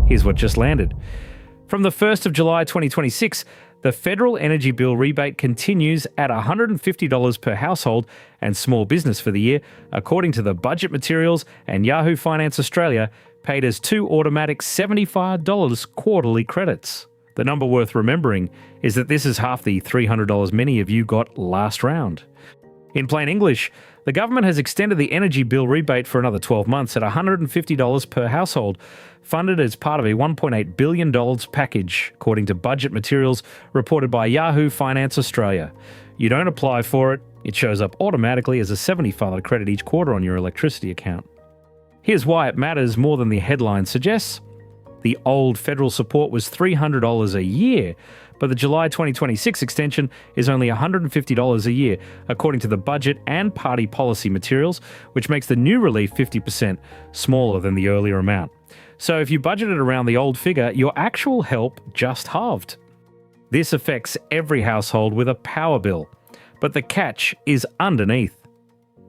Here's what just landed. From the 1st of July 2026, the federal energy bill rebate continues at $150 per household and small business for the year, according to the budget materials and Yahoo Finance Australia, paid as 2 automatic $75 quarterly credits. The number worth remembering is that this is half the $300 many of you got last round. In plain English, the government has extended the energy bill rebate for another 12 months at $150 per household, funded as part of a $1.8 billion package, according to budget materials reported by Yahoo Finance Australia. You don't apply for it, it shows up automatically as a $75 credit each quarter on your electricity account. Here's why it matters more than the headline suggests. The old federal support was $300 a year, but the July 2026 extension is only $150 a year, according to the budget and party policy materials, which makes the new relief 50% smaller than the earlier amount. So if you budgeted around the old figure, your actual help just halved. This affects every household with a power bill, but the catch is underneath.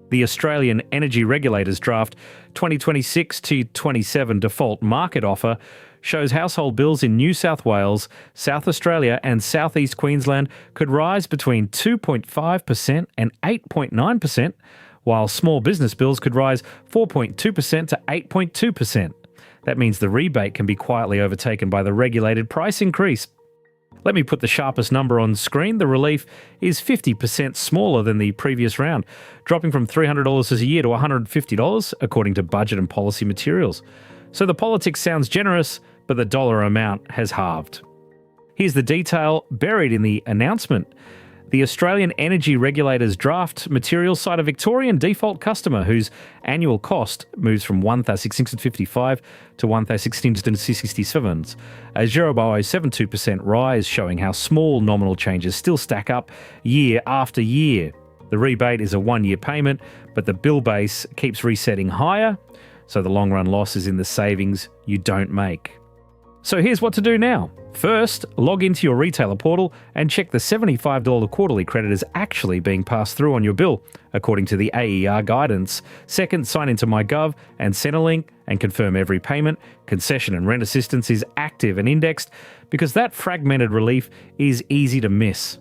The Australian Energy Regulator's draft 2026-27 default market offer shows household bills in New South Wales, South Australia and South East Queensland could rise between 2.5% and 8.9%, while small business bills could rise 4.2% to 8.2%. That means the rebate can be quietly overtaken by the regulated price increase. Let me put the sharpest number on screen. The relief is 50% smaller than the previous round, dropping from $300 a year to $150, according to budget and policy materials. So the politics sounds generous, but the dollar amount has halved. Here's the detail buried in the announcement. The Australian Energy Regulator's draft materials cite a Victorian default customer whose annual cost moves from $1,655 to $1,667, a 0.072% rise, showing how small nominal changes still stack up year after year. The rebate is a one-year payment, but the bill base keeps resetting higher, so the long-run loss is in the savings you don't make. So here's what to do now. First, log into your retailer portal and check the $75 quarterly credit is actually being passed through on your bill, according to the AER guidance. Second, sign into MyGov and Centrelink and confirm every payment, concession and rent assistance is active and indexed, because that fragmented relief is easy to miss.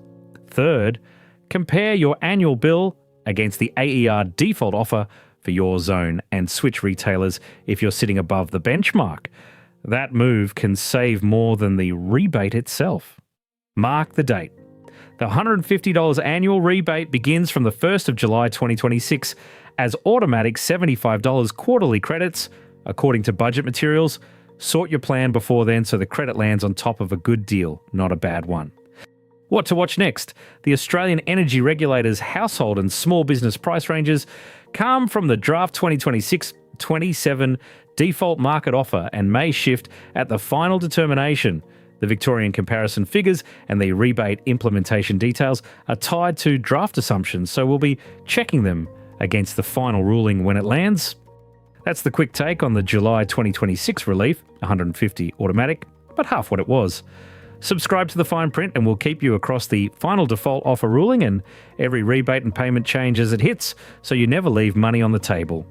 Third, compare your annual bill against the AER default offer for your zone and switch retailers if you're sitting above the benchmark. That move can save more than the rebate itself. Mark the date. The $150 annual rebate begins from the 1st of July 2026 as automatic $75 quarterly credits, according to budget materials. Sort your plan before then so the credit lands on top of a good deal, not a bad one. What to watch next? The Australian Energy Regulator's household and small business price ranges come from the draft 2026-27 default market offer and may shift at the final determination. The Victorian comparison figures and the rebate implementation details are tied to draft assumptions, so we'll be checking them against the final ruling when it lands. That's the quick take on the July 2026 relief, $150 automatic, but half what it was. Subscribe to the fine print and we'll keep you across the final default offer ruling and every rebate and payment change as it hits, so you never leave money on the table.